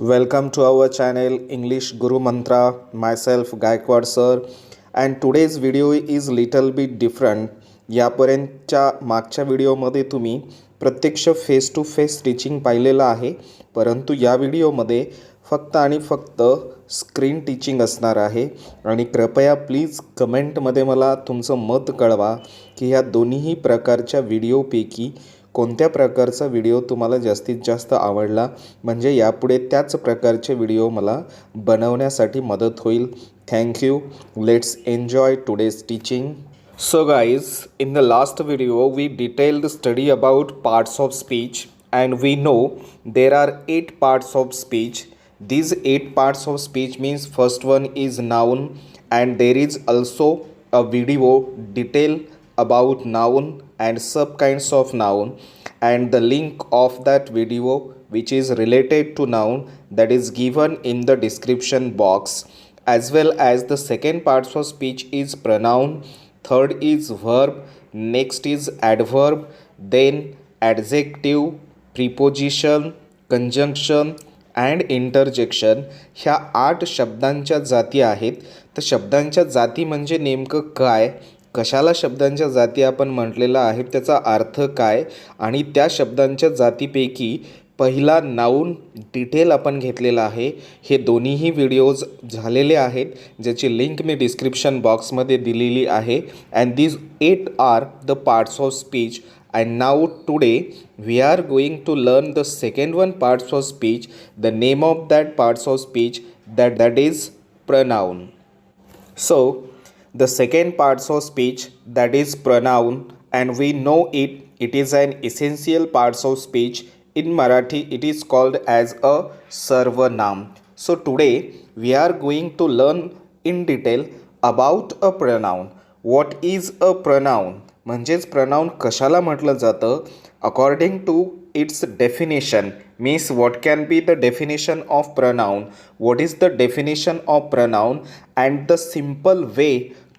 Welcome to our channel English Guru Mantra. Myself Gaikwad sir, and today's video is little bit different. यापर्यंतच्या मागच्या व्हिडिओमध्ये तुम्ही प्रत्यक्ष face to face teaching पाहिलेलं आहे, परंतु या व्हिडिओमध्ये फक्त आणि फक्त स्क्रीन टीचिंग असणार आहे. आणि कृपया प्लीज कमेंटमध्ये मला तुमचं मत कळवा की ह्या दोन्ही प्रकारच्या व्हिडिओपैकी कोणत्या प्रकारचा व्हिडिओ तुम्हाला जास्तीत जास्त आवडला, म्हणजे यापुढे त्याच प्रकारचे व्हिडिओ मला बनवण्यासाठी मदत होईल. Thank you. Let's enjoy today's teaching. So guys, in the last video we detailed study about parts of speech, and we know there are 8 parts of speech. These 8 parts of speech means first one is noun, and there is also a video detail about noun and sub kinds of noun, and the link of that video which is related to noun that is given in the description box, as well as the second parts of speech is pronoun, third is verb, next is adverb, then adjective, preposition, conjunction and interjection. ह्या 8 शब्दांच्या जाती आहेत. तर शब्दांच्या जाती म्हणजे नेमकं काय, कशाला शब्दांच्या जाती आपण म्हटलेलं आहे, त्याचा अर्थ काय, आणि त्या शब्दांच्या जातीपैकी पहिला नाऊन डिटेल आपण घेतलेला आहे. हे दोन्हीही व्हिडिओज झालेले आहेत, ज्याची लिंक मी डिस्क्रिप्शन बॉक्समध्ये दिलेली आहे. And these 8 are the parts of speech. And now today we are going to learn the second one parts of speech. The name of that parts of speech that is pronoun. So the second parts of speech, that is pronoun, and we know it is an essential parts of speech. In Marathi it is called as a sarvanam. So today we are going to learn in detail about a pronoun. What is a pronoun? म्हणजेच pronoun कशाला म्हटलं जातं? According to its definition, means what can be the definition of pronoun, what is the definition of pronoun, and the simple way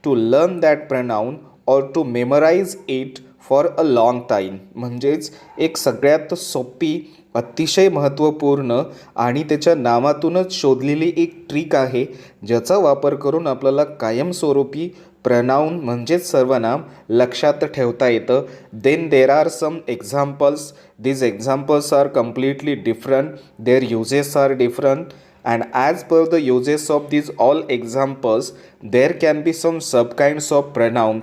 to learn that pronoun or to memorize it for a long time. म्हणजेच एक सगळ्यात सोपी, अतिशय महत्त्वपूर्ण आणि त्याच्या नावातूनच शोधलेली एक trick आहे, ज्याचा वापर करून आपल्याला कायमस्वरूपी प्रनाउन म्हणजेच सर्वनाम लक्षात ठेवता येतं. Then there are some examples. These examples are completely different. Their uses are different. And as per the uses of these all examples, there can be some subkinds of pronoun.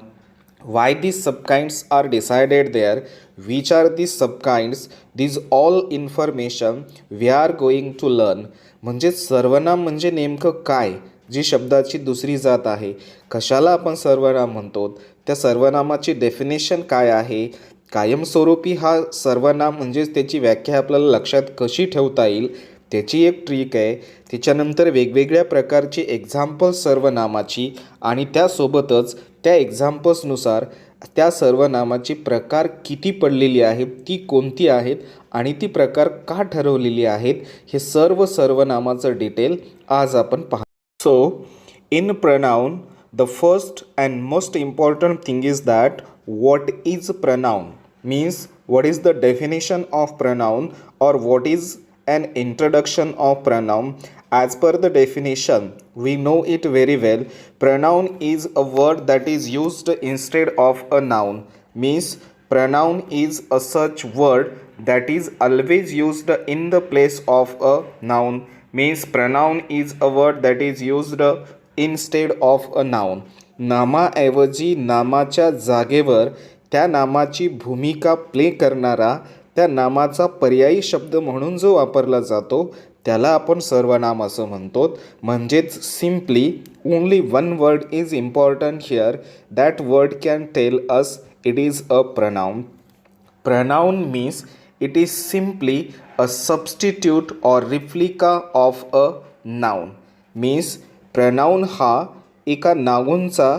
Why these subkinds are decided there, which are these subkinds, these all information we are going to learn. म्हणजे सर्वनाम म्हणजे नेमकं काय, जी शब्दाची दुसरी जात आहे, कशाला आपण सर्वनाम म्हणतो, त्या सर्वनामाची डेफिनेशन काय आहे, कायमस्वरूपी हा सर्वनाम म्हणजेच त्याची व्याख्या आपल्याला लक्षात कशी ठेवता येईल, त्याची एक ट्रिक आहे. त्याच्यानंतर वेगवेगळ्या प्रकारची एक्झाम्पल्स सर्वनामाची, आणि त्यासोबतच त्या एक्झाम्पल्सनुसार त्या सर्वनामाची प्रकार किती पडलेली आहेत, ती कोणती आहेत आणि ती प्रकार का ठरवलेली आहेत, हे सर्व सर्वनामाचं डिटेल आज आपण पाहू. So in pronoun the first and most important thing is that what is pronoun, means what is the definition of pronoun or what is an introduction of pronoun. As per the definition, we know it very well. Pronoun is a word that is used instead of a noun. Means pronoun is a such word that is always used in the place of a noun. Means pronoun is a word that is used instead of a noun. नामाऐवजी नामाच्या जागेवर त्या नामाची भूमिका play करणारा, त्या नामाचा पर्यायी शब्द म्हणून जो वापरला जातो, त्याला आपण सर्वनाम असं म्हणतो. म्हणजेच simply only one word is important here. That word can tell us it is a pronoun. Pronoun means it is simply a substitute or replica of a noun. Means pronoun हा एका नाउनचा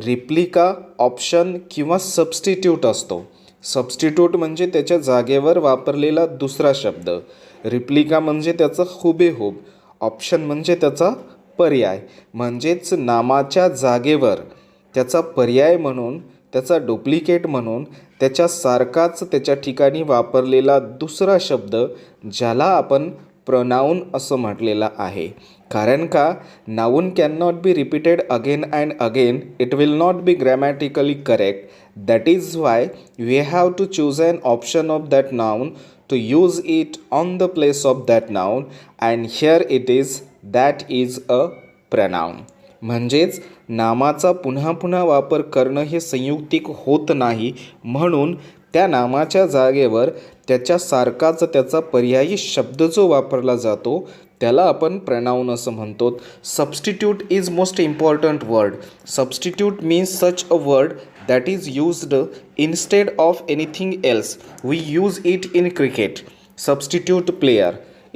रिप्लिका, ऑप्शन किंवा substitute असतो. Substitute म्हणजे त्याच्या जागेवर वापरलेला दुसरा शब्द, रिप्लिका म्हणजे त्याचं हुबेहूब, ऑप्शन म्हणजे त्याचा पर्याय. म्हणजेच नामाच्या जागेवर त्याचा पर्याय म्हणून, त्याचा डुप्लिकेट म्हणून त्याच्यासारखाच त्याच्या ठिकाणी वापरलेला दुसरा शब्द, ज्याला आपण प्रोनाऊन असं म्हटलेलं आहे. कारण का noun can not be repeated again and again, it will not be grammatically correct. That is why we have to choose an option of that noun to use it on the place of that noun, and here it is, that is a pronoun. म्हणजेच नामाचा पुन्हा पुन्हा वापर करणं हे संयुक्तिक होत नाही, म्हणून त्या नामाच्या जागेवर त्याच्यासारखाच त्याचा पर्यायी शब्द जो वापरला जातो त्याला आपण प्रनाउन असं म्हणतो. Substitute is most important word. Substitute means such a word that is used instead of anything else. We use it in cricket. Substitute player.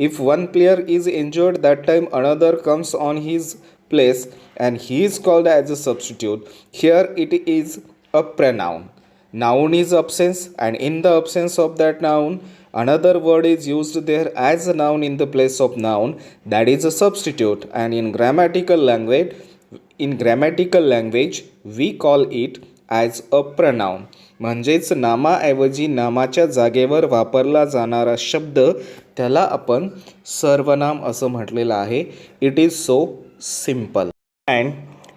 If one player is injured, that time another comes on his place and he is called as a substitute. Here it is a pronoun. Noun is absence, and in the absence of that noun, another word is used there as a noun in the place of noun. That is a substitute. And in grammatical language, we call it as a pronoun. म्हणजेच नामाऐवजी नामाच्या जागेवर वापरला जाणारा शब्द त्याला आपण सर्वनाम असं म्हटलेलं आहे. It is so simple. And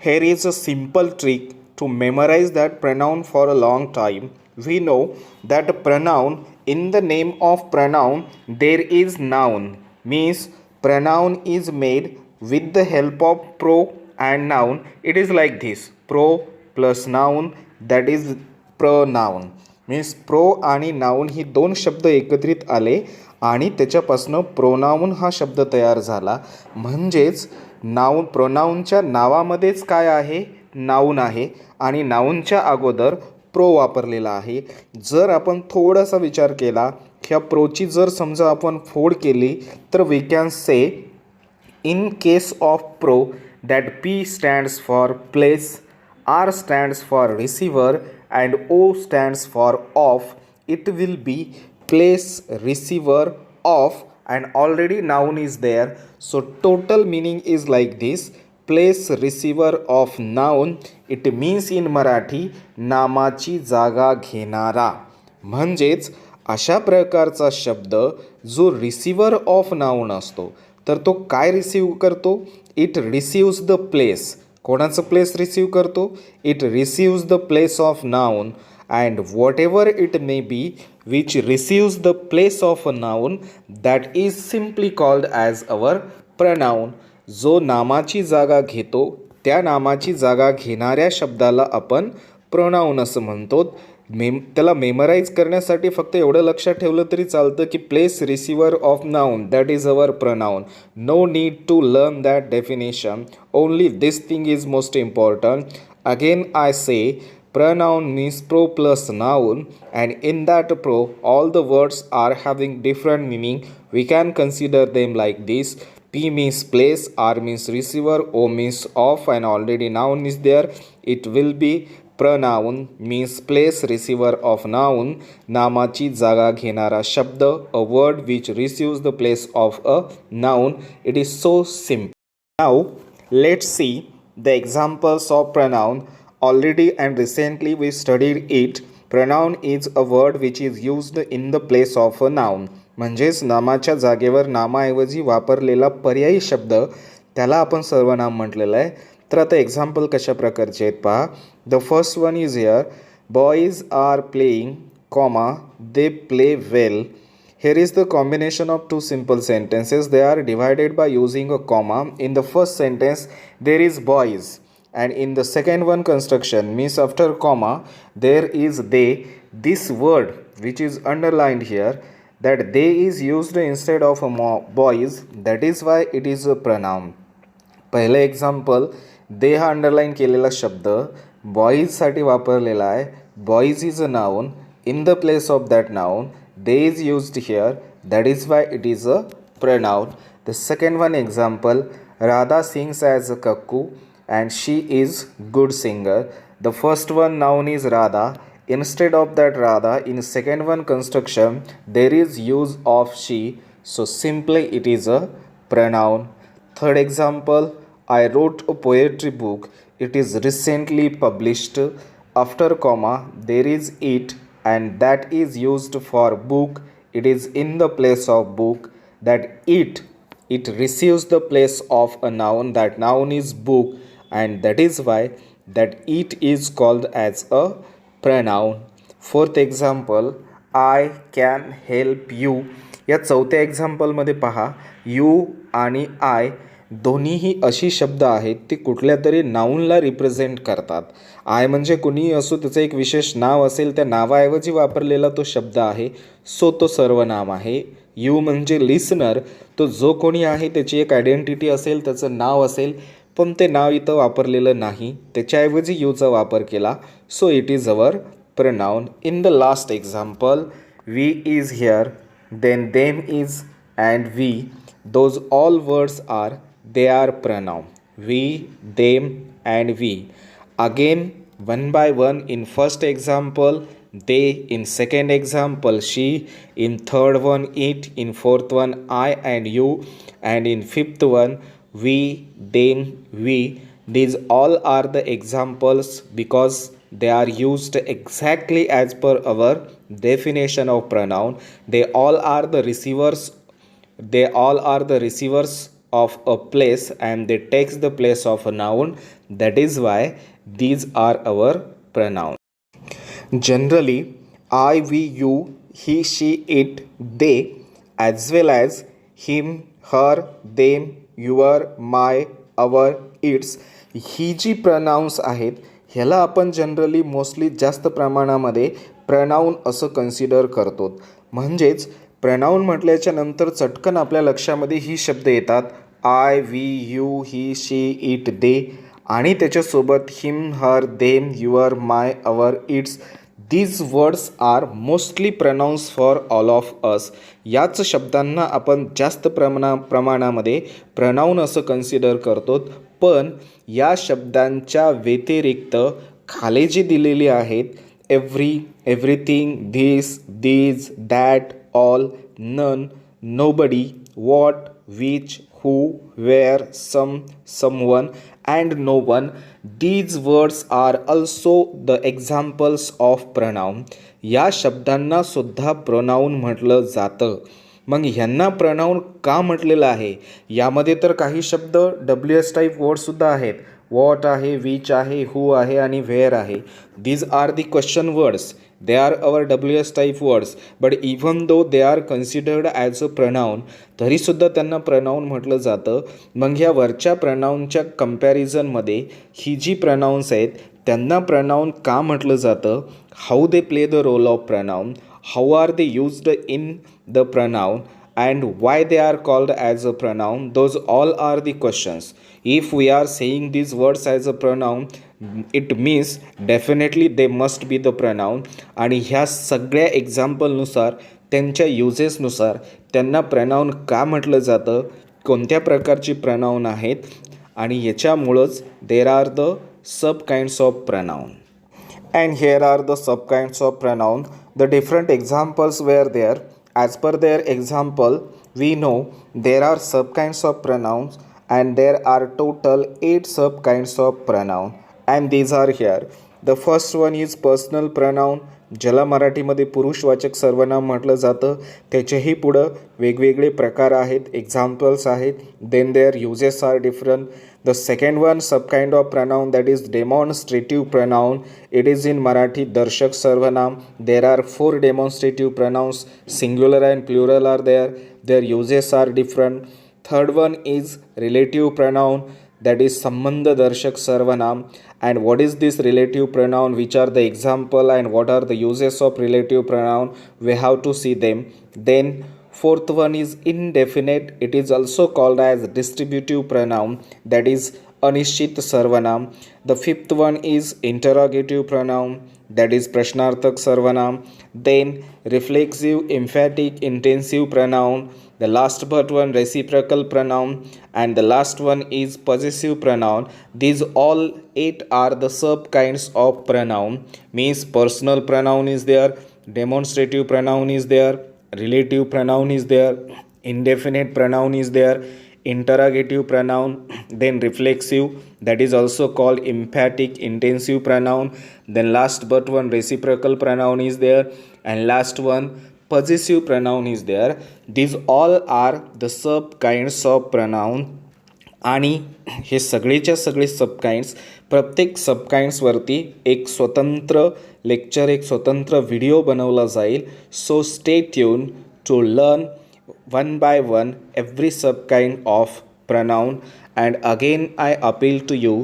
here is a simple trick to memorise that pronoun for a long time. We know that pronoun, in the name of pronoun there is noun. Means pronoun is made with the help of pro and noun. It is like this, pro plus noun, that is pronoun. Means pro आणि noun ही दोन शब्द एकत्रित आले आणि त्याच्यापासून pronoun हा शब्द तयार झाला. म्हणजेच प्रोनाउनच्या नावामध्येच काय आहे, नाउन आहे आणि नाउनच्या अगोदर प्रो वापरलेला आहे. जर आपण थोडासा विचार केला, ह्या प्रोची जर समजा आपण फोड केली तर we can say in case of pro that P stands for place, R stands for receiver, and O stands for off. It will be place, receiver, off, and already noun is there. So total meaning is like this: place, receiver of noun. It means in Marathi नामाची जागा घेणारा. म्हणजेच अशा प्रकारचा शब्द जो receiver of noun असतो तर तो काय रिसीव्ह करतो? It receives the place. कोणाचं प्लेस रिसीव्ह करतो? It receives the place of noun, and whatever it may be which receives the place of a noun, that is simply called as our pronoun. जो नामाची जागा घेतो त्या नामाची जागा घेणाऱ्या शब्दाला आपण प्रोनाउन असं म्हणतो. त्याला मेमराईज करण्यासाठी फक्त एवढं लक्षात ठेवलं तरी चालतं की place receiver of noun, that is our pronoun. No need to learn that definition. Only this thing is most important. Again I say pronoun means pro plus noun, and in that pro all the words are having different meaning. We can consider them like this: P means place, R means receiver, O means off, and already noun is there. It will be pronoun means place, receiver of noun, नामाची जागा घेणारा शब्द, a word which receives the place of a noun. It is so simple. Now let's see the examples of pronoun. Already and recently we studied it. Pronoun is a word which is used in the place of a noun. म्हणजेच नामाच्या जागेवर नामाऐवजी वापरलेला पर्यायी शब्द त्याला आपण सर्वनाम म्हटलेलं आहे. तर आता एक्झाम्पल कशा प्रकारचे आहेत पहा. The first one is here, boys are playing, comma, they play well. Here is the combination of two simple sentences. They are divided by using a comma. In the first sentence there is boys, and in the second one construction means after comma there is they. This word which is underlined here, that they is used instead of boys, that is why it is a pronoun. पहिले example, दे हा underline केलेला शब्द बॉईजसाठी वापरलेला आहे. Boys is a noun. In the place of that noun they is used here, that is why it is a pronoun. The second one example, Radha sings as a Kakku and she is good singer. The first one noun is Radha. Instead of that Radha, in second one construction there is use of she, so simply it is a pronoun. Third example, I wrote a poetry book. It is recently published. After comma there is it, and that is used for book. It is in the place of book. that it receives the place of a noun. That noun is book, and that is why that it is called as a pronoun. Fourth example, I can help you. या चौथ्या एक्झाम्पलमध्ये पहा, you आणि I दोन्हीही अशी शब्द आहेत ती कुठल्या तरी नाऊनला रिप्रेझेंट करतात. आय म्हणजे कुणीही असो, त्याचं एक विशेष नाव असेल, त्या नावाऐवजी वापरलेला तो शब्द आहे, सो तो सर्वनाम आहे. यू म्हणजे लिसनर, तो जो कोणी आहे त्याची एक आयडेंटिटी असेल, त्याचं नाव असेल, पण ते नाव इथं वापरलेलं नाही, त्याच्याऐवजी यूचा वापर केला, so it is our pronoun. In the last example, we is here, then them is, and we, those all words are, they are pronoun. We, them, and we. Again, one by one, in first example they, in second example she, in third one it, in fourth one I and you, and in fifth one we, them, we. These all are the examples because they are used exactly as per our definition of pronoun. They all are the receivers. They all are the receivers of a place, and they takes the place of a noun. That is why these are our pronoun. Generally, I, we, you, he, she, it, they, as well as him, her, them, your, my, our, its, ही जी pronouns आहेत ह्याला आपण generally mostly जास्त प्रमाणामध्ये pronoun असं consider करतो. म्हणजेच प्रनाउन म्हटल्याच्या नंतर चटकन आपल्या लक्षामध्ये ही शब्द येतात, I, we, you, he, she, it, they, आणि त्याच्यासोबत him, her, them, your, my, our, its. These words are mostly pronouns for all of us. याच शब्दांना आपण जास्त प्रमाणामध्ये प्रनाउन असं कन्सिडर करतो. पण या शब्दांच्या व्यतिरिक्त खाली जी दिलेली आहेत, every, everything, this, these, that, all, none, nobody, what, which, who, where, some, someone, and no one. These words are also the examples of pronoun. या शब्दांना सुद्धा प्रोनाऊन म्हटलं जातं. मग ह्यांना प्रोनाऊन का म्हटलेलं आहे? यामध्ये तर काही शब्द WS टाईप वर्डसुद्धा आहेत. वॉट आहे, विच आहे, हू आहे आणि वेअर आहे. These are the question words. They are our WS type words, but even though they are considered as a pronoun, तरीसुद्धा त्यांना प्रनाऊन म्हटलं जातं. मग ह्या वरच्या प्रनाऊनच्या कंपॅरिझनमध्ये ही जी प्रनाउन्स आहेत त्यांना प्रनाऊन का म्हटलं जातं, how they play the role of pronoun, how are they used in the pronoun, and why they are called as a pronoun, those all are the questions. If we are saying these words as a pronoun, it means definitely they must be the pronoun. आणि ह्या सगळ्या एक्झाम्पलनुसार, त्यांच्या युजेसनुसार त्यांना प्रनाऊन का म्हटलं जातं, कोणत्या प्रकारची प्रनाऊन आहेत, आणि याच्यामुळंच there are the sub kinds of pronoun. And here are the sub kinds of pronoun. The different examples were there. As per their example, we know there are sub kinds of pronouns, and there are total 8 sub kinds of pronoun, and these are here. The first one is personal pronoun, ज्याला मराठीमध्ये पुरुषवाचक सर्वनाम म्हटलं जातं. त्याचेही पुढं वेगवेगळे प्रकार आहेत, एक्झाम्पल्स आहेत. Then their uses are different. The second one subkind of pronoun, that is demonstrative pronoun. It is in Marathi darshak sarvanam. There are 4 demonstrative pronouns, singular and plural are there. Their uses are different. Third one is relative pronoun, that is sambandha darshak sarvanam. And what is this relative pronoun, which are the example, and what are the uses of relative pronoun? We have to see them. Then fourth one is indefinite. It is also called as distributive pronoun, that is anishchit sarvanam. The fifth one is interrogative pronoun, that is prashnarthak sarvanam. Then reflexive, emphatic, intensive pronoun. The last but one reciprocal pronoun, and the last one is possessive pronoun. These all 8 are the sub kinds of pronoun. Means personal pronoun is there, demonstrative pronoun is there, relative pronoun is there, indefinite pronoun is there, interrogative pronoun, then reflexive, that is also called emphatic, intensive pronoun. Then last but one reciprocal pronoun is there, and last one possessive pronoun is there. These all are the sub kinds of pronoun. आणि हे सगळेच्या सगळे सबकाइंड्स, प्रत्येक सबकाइंड्सवरती एक स्वतंत्र lecture, एक स्वतंत्र video बनवला जाईल. So stay tune to learn one by one every subkind of pronoun. And again I appeal to you,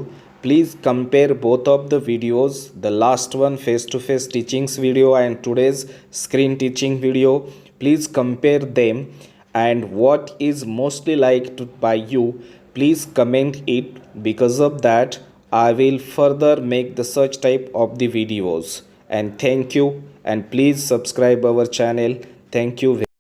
please compare both of the videos, the last one face to face teachings video and today's screen teaching video. Please compare them, and what is mostly liked by you, please comment it. Because of that I will further make the such type of the videos. And thank you, and please subscribe our channel. Thank you.